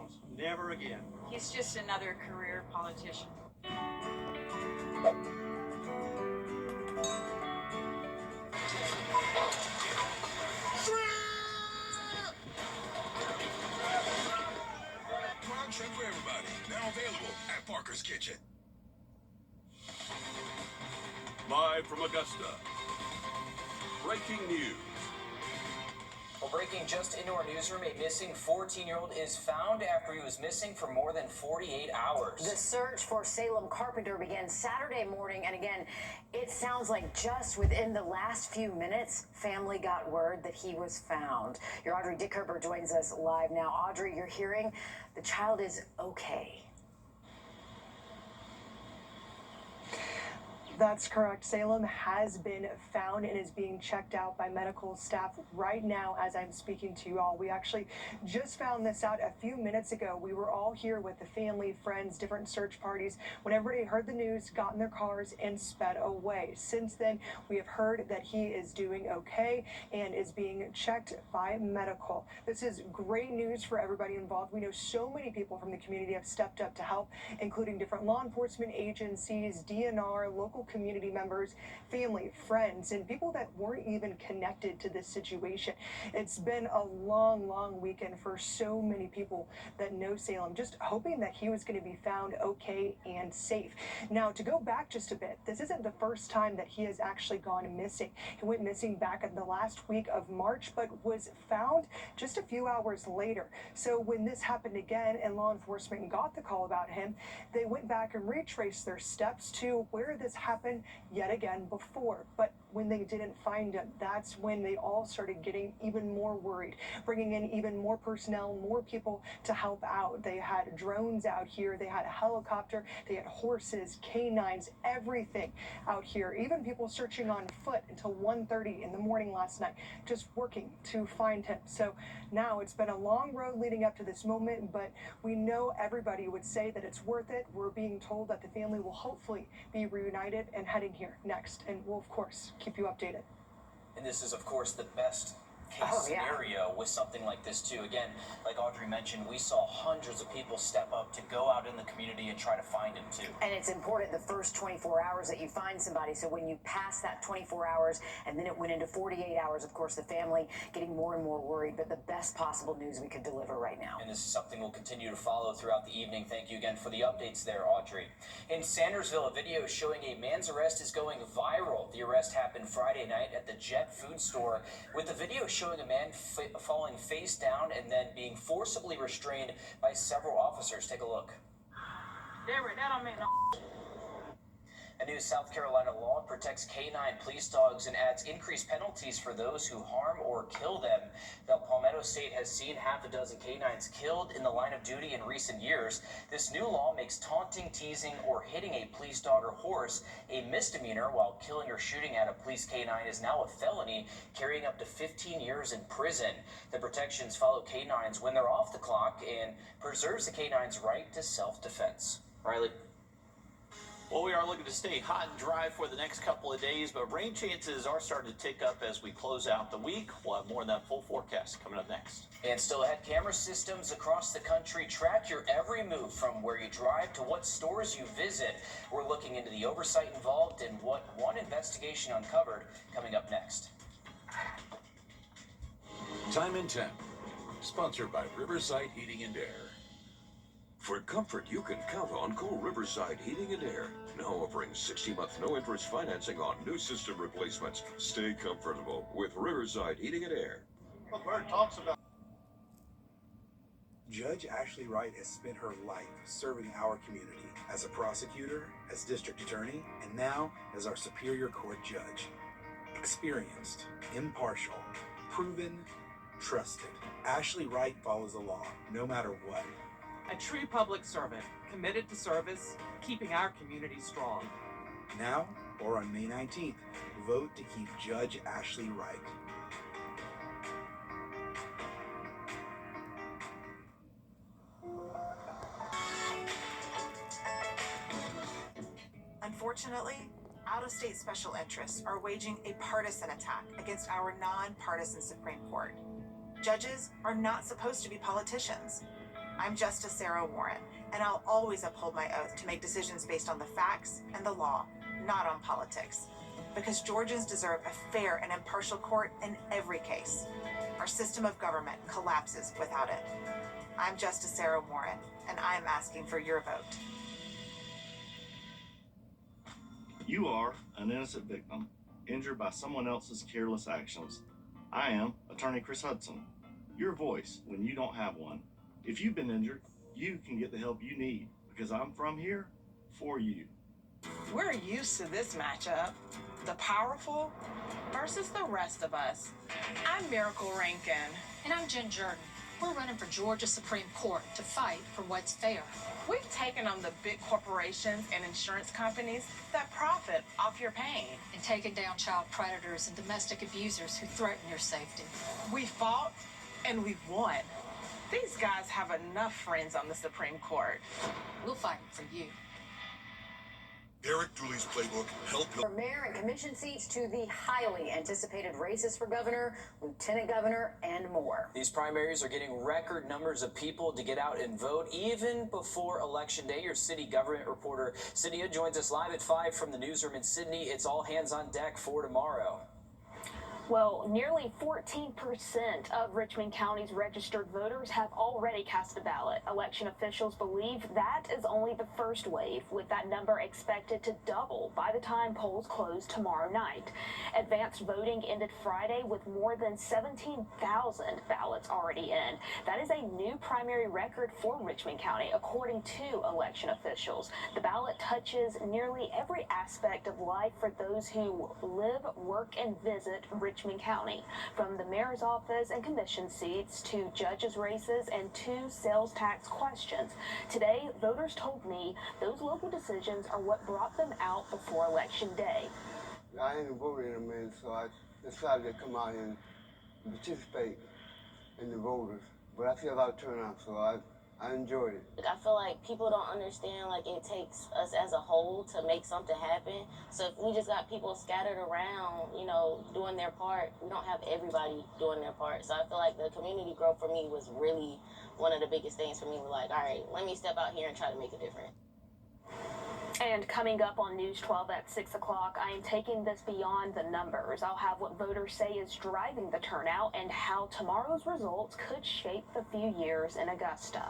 house. Never again. He's just another career politician. Prawn shrimp for everybody. Now available at Parker's Kitchen. Live from Augusta. Breaking news. Well, breaking just into our newsroom, a missing 14-year-old is found after he was missing for more than 48 hours. The search for Salem Carpenter began Saturday morning, and again, it sounds like just within the last few minutes, family got word that he was found. Your Audrey Dickerber joins us live now. Audrey, you're hearing the child is okay. That's correct. Salem has been found and is being checked out by medical staff right now as I'm speaking to you all. We actually just found this out a few minutes ago. We were all here with the family, friends, different search parties. When everybody heard the news, got in their cars and sped away. Since then, we have heard that he is doing okay and is being checked by medical. This is great news for everybody involved. We know so many people from the community have stepped up to help, including different law enforcement agencies, DNR, local community members, family, friends, and people that weren't even connected to this situation. It's been a long, long weekend for so many people that know Salem, just hoping that he was going to be found okay and safe. Now, to go back just a bit, this isn't the first time that he has actually gone missing. He went missing back in the last week of March, but was found just a few hours later. So when this happened again and law enforcement got the call about him, they went back and retraced their steps to where this happened yet again before. But when they didn't find him, that's when they all started getting even more worried, bringing in even more personnel, more people to help out. They had drones out here, they had a helicopter, they had horses, canines, everything out here. Even people searching on foot until 1:30 in the morning last night, just working to find him. So now it's been a long road leading up to this moment, but we know everybody would say that it's worth it. We're being told that the family will hopefully be reunited and heading here next, and we'll of course keep you updated. And this is, of course, the best case scenario with something like this too. Again, like Audrey mentioned, we saw hundreds of people step up to go out in the community and try to find him too. And it's important the first 24 hours that you find somebody. So when you pass that 24 hours and then it went into 48 hours, of course, the family getting more and more worried, but the best possible news we could deliver right now. And this is something we'll continue to follow throughout the evening. Thank you again for the updates there, Audrey. In Sandersville, a video showing a man's arrest is going viral. The arrest happened Friday night at the Jet food store, with the video showing a man falling face down and then being forcibly restrained by several officers. Take a look. That don't mean no. A new South Carolina law protects canine police dogs and adds increased penalties for those who harm or kill them. The Palmetto State has seen half a dozen canines killed in the line of duty in recent years. This new law makes taunting, teasing, or hitting a police dog or horse a misdemeanor, while killing or shooting at a police canine is now a felony, carrying up to 15 years in prison. The protections follow canines when they're off the clock and preserves the canine's right to self-defense. Riley? Well, we are looking to stay hot and dry for the next couple of days, but rain chances are starting to tick up as we close out the week. We'll have more of that full forecast coming up next. And still ahead, camera systems across the country track your every move from where you drive to what stores you visit. We're looking into the oversight involved and what one investigation uncovered, coming up next. Time and Temp, sponsored by Riverside Heating and Air. For comfort you can count on, call Riverside Heating and Air. Now offering 60-month no-interest financing on new system replacements. Stay comfortable with Riverside Heating and Air. Well, Bird talks about. Judge Ashley Wright has spent her life serving our community as a prosecutor, as district attorney, and now as our Superior Court judge. Experienced, impartial, proven, trusted. Ashley Wright follows the law, no matter what. A true public servant, committed to service, keeping our community strong. Now, or on May 19th, vote to keep Judge Ashley Wright. Unfortunately, out-of-state special interests are waging a partisan attack against our non-partisan Supreme Court. Judges are not supposed to be politicians. I'm Justice Sarah Warren, and I'll always uphold my oath to make decisions based on the facts and the law, not on politics. Because Georgians deserve a fair and impartial court in every case. Our system of government collapses without it. I'm Justice Sarah Warren, and I'm asking for your vote. You are an innocent victim, injured by someone else's careless actions. I am Attorney Chris Hudson, your voice when you don't have one. If you've been injured, you can get the help you need, because I'm from here for you. We're used to this matchup. The powerful versus the rest of us. I'm Miracle Rankin. And I'm Jen Jordan. We're running for Georgia Supreme Court to fight for what's fair. We've taken on the big corporations and insurance companies that profit off your pain. And taken down child predators and domestic abusers who threaten your safety. We fought and we won. These guys have enough friends on the Supreme Court. We'll fight for you. Derek Dooley's playbook helped. From mayor and commission seats to the highly anticipated races for governor, lieutenant governor, and more. These primaries are getting record numbers of people to get out and vote even before Election Day. Your city government reporter, Cydia, joins us live at 5 from the newsroom in Sydney. It's all hands on deck for tomorrow. Well, nearly 14% of Richmond County's registered voters have already cast a ballot. Election officials believe that is only the first wave, with that number expected to double by the time polls close tomorrow night. Advanced voting ended Friday with more than 17,000 ballots already in. That is a new primary record for Richmond County, according to election officials. The ballot touches nearly every aspect of life for those who live, work, and visit Richmond County, from the mayor's office and commission seats to judges' races and to sales tax questions. Today, voters told me those local decisions are what brought them out before Election Day. I ain't voted in a minute, so I decided to come out and participate in the voters. But I see a lot of turnout, so I enjoyed it. I feel like people don't understand, like, it takes us as a whole to make something happen. So if we just got people scattered around, you know, doing their part, we don't have everybody doing their part. So I feel like the community growth for me was really one of the biggest things for me. We're like, all right, let me step out here and try to make a difference. And coming up on News 12 at 6 o'clock, I am taking this beyond the numbers. I'll have what voters say is driving the turnout and how tomorrow's results could shape the few years in Augusta.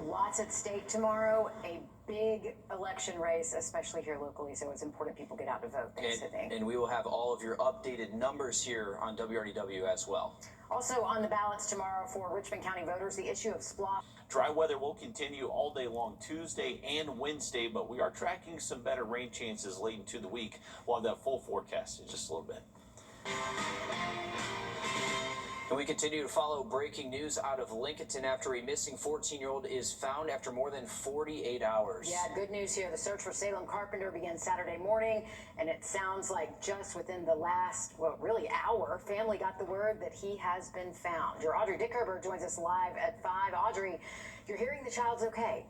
Lots at stake tomorrow. A big election race, especially here locally, so it's important people get out to vote. Thanks, Sydney. And we will have all of your updated numbers here on WRDW as well. Also on the ballots tomorrow for Richmond County voters, the issue of SPLOST. Dry weather will continue all day long Tuesday and Wednesday, but we are tracking some better rain chances late into the week. We'll have that full forecast in just a little bit. And we continue to follow breaking news out of Lincolnton after a missing 14-year-old is found after more than 48 hours. Yeah, good news here. The search for Salem Carpenter began Saturday morning, and it sounds like just within the last, well, really hour, family got the word that he has been found. Your Audrey Dickherber joins us live at 5. Audrey, you're hearing the child's okay.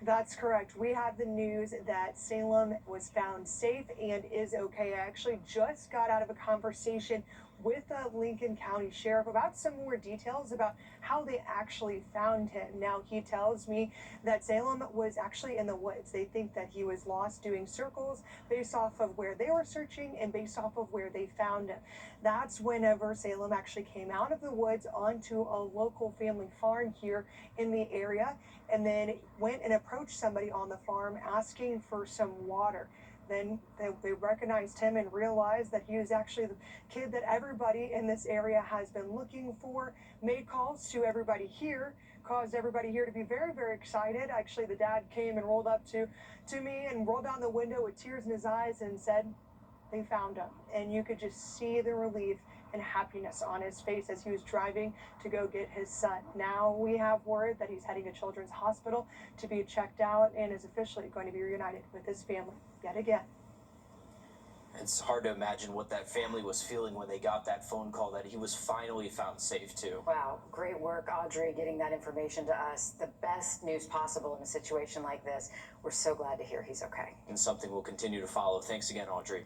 That's correct. We have the news that Salem was found safe and is okay. I actually just got out of a conversation with the Lincoln County Sheriff about some more details about how they actually found him. Now, he tells me that Salem was actually in the woods. They think that he was lost doing circles based off of where they were searching and based off of where they found him. That's whenever Salem actually came out of the woods onto a local family farm here in the area, and then went and approached somebody on the farm asking for some water. Then they recognized him and realized that he was actually the kid that everybody in this area has been looking for, made calls to everybody here, caused everybody here to be very, very excited. Actually, the dad came and rolled up to me and rolled down the window with tears in his eyes and said they found him. And you could just see the relief and happiness on his face as he was driving to go get his son. Now we have word that he's heading to Children's Hospital to be checked out and is officially going to be reunited with his family yet again. It's hard to imagine what that family was feeling when they got that phone call that he was finally found safe too. Wow, great work, Audrey, getting that information to us. The best news possible in a situation like this. We're so glad to hear he's okay. And something we'll continue to follow. Thanks again, Audrey.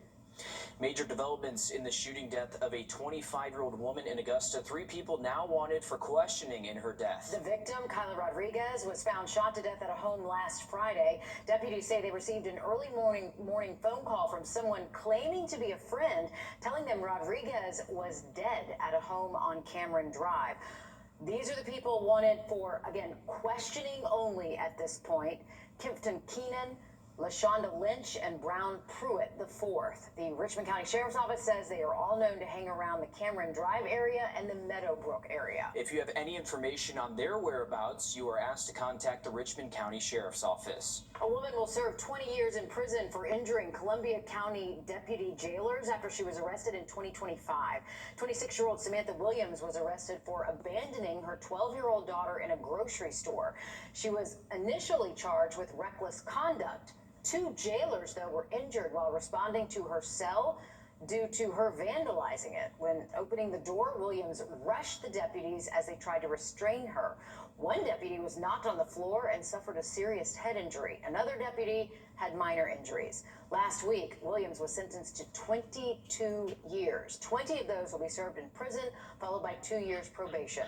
Major developments in the shooting death of a 25-year-old woman in Augusta. 3 people now wanted for questioning in her death. The victim, Kyla Rodriguez, was found shot to death at a home last Friday. Deputies say they received an early morning phone call from someone claiming to be a friend, telling them Rodriguez was dead at a home on Cameron Drive. These are the people wanted for, again, questioning only at this point. Kimpton Keenan, LaShonda Lynch, and Brown Pruitt IV. The Richmond County Sheriff's Office says they are all known to hang around the Cameron Drive area and the Meadowbrook area. If you have any information on their whereabouts, you are asked to contact the Richmond County Sheriff's Office. A woman will serve 20 years in prison for injuring Columbia County deputy jailers after she was arrested in 2025. 26-year-old Samantha Williams was arrested for abandoning her 12-year-old daughter in a grocery store. She was initially charged with reckless conduct. 2 jailers, though, were injured while responding to her cell due to her vandalizing it. When opening the door, Williams rushed the deputies as they tried to restrain her. One deputy was knocked on the floor and suffered a serious head injury. Another deputy had minor injuries. Last week, Williams was sentenced to 22 years. 20 of those will be served in prison, followed by 2 years probation.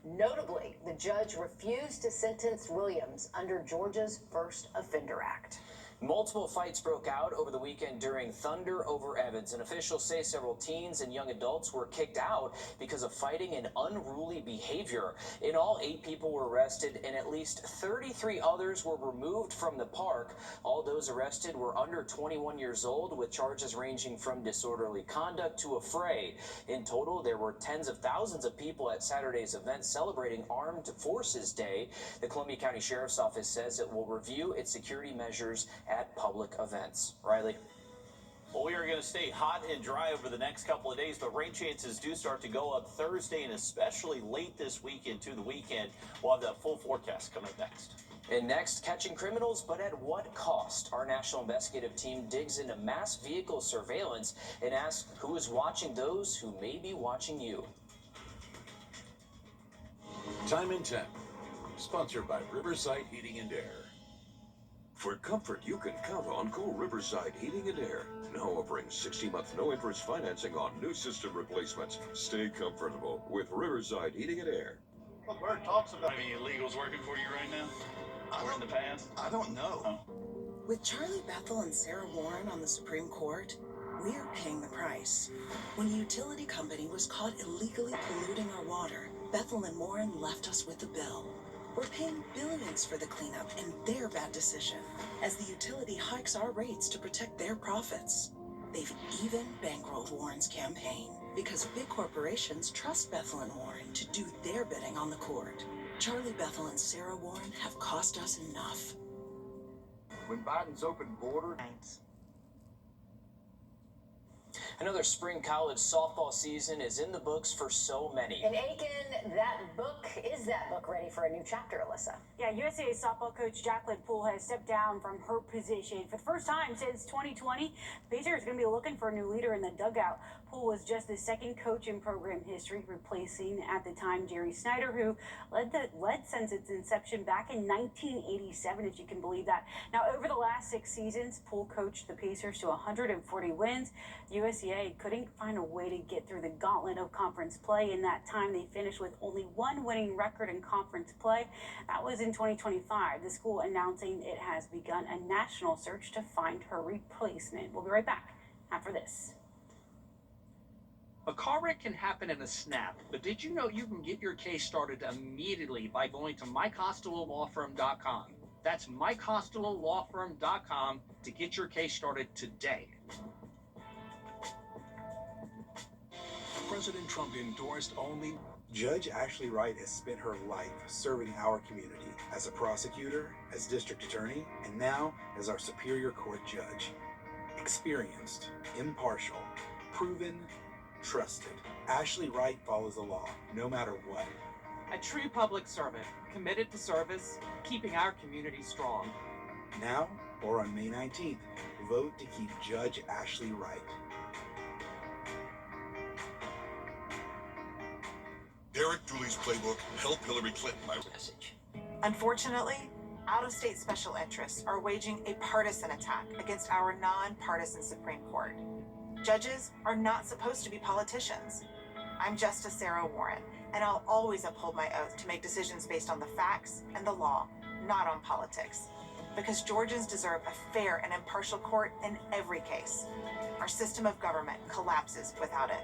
Notably, the judge refused to sentence Williams under Georgia's First Offender Act. Multiple fights broke out over the weekend during Thunder over Evans, and officials say several teens and young adults were kicked out because of fighting and unruly behavior. In all, 8 people were arrested and at least 33 others were removed from the park. All those arrested were under 21 years old, with charges ranging from disorderly conduct to a fray. In total, there were tens of thousands of people at Saturday's event celebrating Armed Forces Day. The Columbia County Sheriff's Office says it will review its security measures at public events. Riley? Well, we are going to stay hot and dry over the next couple of days, but rain chances do start to go up Thursday and especially late this week into the weekend. We'll have that full forecast coming up next. And next, catching criminals, but at what cost? Our national investigative team digs into mass vehicle surveillance and asks who is watching those who may be watching you. Time and Temp, sponsored by Riverside Heating and Air. For comfort you can count on, call Riverside Heating and Air. Now offering 60-month no-interest financing on new system replacements. Stay comfortable with Riverside Heating and Air. Well, Bird talks about any illegals working for you right now? Or in the past? I don't know. Oh. With Charlie Bethel and Sarah Warren on the Supreme Court, we are paying the price. When a utility company was caught illegally polluting our water, Bethel and Warren left us with a bill. We're paying billions for the cleanup and their bad decision, as the utility hikes our rates to protect their profits. They've even bankrolled Warren's campaign, because big corporations trust Bethel and Warren to do their bidding on the court. Charlie Bethel and Sarah Warren have cost us enough. When Biden's open border... Another spring college softball season is in the books for so many. In Aiken, is that book ready for a new chapter, Alyssa? Yeah, USAA softball coach Jacqueline Poole has stepped down from her position. For the first time since 2020, the Pacers are going to be looking for a new leader in the dugout. Poole was just the second coach in program history, replacing at the time Jerry Snyder, who led since its inception back in 1987, if you can believe that. Now, over the last 6 seasons, Poole coached the Pacers to 140 wins. USAA couldn't find a way to get through the gauntlet of conference play. In that time, they finished with only 1 winning record in conference play. That was in 2025. The school announcing it has begun a national search to find her replacement. We'll be right back after this. A car wreck can happen in a snap, but did you know you can get your case started immediately by going to MikeCostelloLawFirm.com? That's MikeCostelloLawFirm.com to get your case started today. President Trump endorsed only... Judge Ashley Wright has spent her life serving our community as a prosecutor, as district attorney, and now as our Superior Court judge. Experienced, impartial, proven, trusted. Ashley Wright follows the law, no matter what. A true public servant, committed to service, keeping our community strong. Now, or on May 19th, vote to keep Judge Ashley Wright. Derek Dooley's playbook helped Hillary Clinton. My message. Unfortunately, out-of-state special interests are waging a partisan attack against our non-partisan Supreme Court. Judges are not supposed to be politicians. I'm Justice Sarah Warren, and I'll always uphold my oath to make decisions based on the facts and the law, not on politics. Because Georgians deserve a fair and impartial court in every case. Our system of government collapses without it.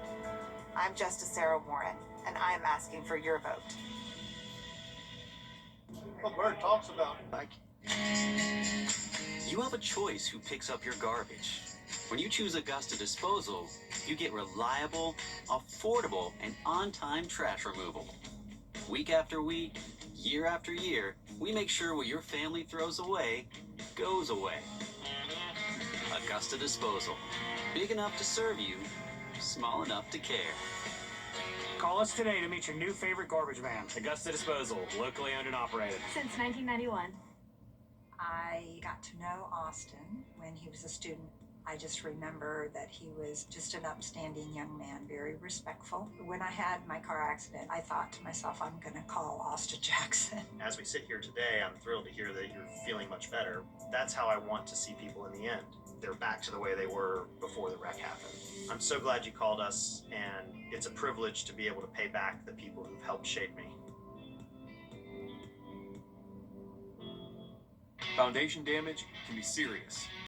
I'm Justice Sarah Warren, and I am asking for your vote. The bird talks about You have a choice who picks up your garbage. When you choose Augusta Disposal, you get reliable, affordable, and on-time trash removal. Week after week, year after year, we make sure what your family throws away goes away. Augusta Disposal. Big enough to serve you, small enough to care. Call us today to meet your new favorite garbage man. Augusta Disposal, locally owned and operated. Since 1991. I got to know Austin when he was a student. I just remember that he was just an upstanding young man, very respectful. When I had my car accident, I thought to myself, I'm going to call Austin Jackson. As we sit here today, I'm thrilled to hear that you're feeling much better. That's how I want to see people in the end. They're back to the way they were before the wreck happened. I'm so glad you called us, and it's a privilege to be able to pay back the people who've helped shape me. Foundation damage can be serious.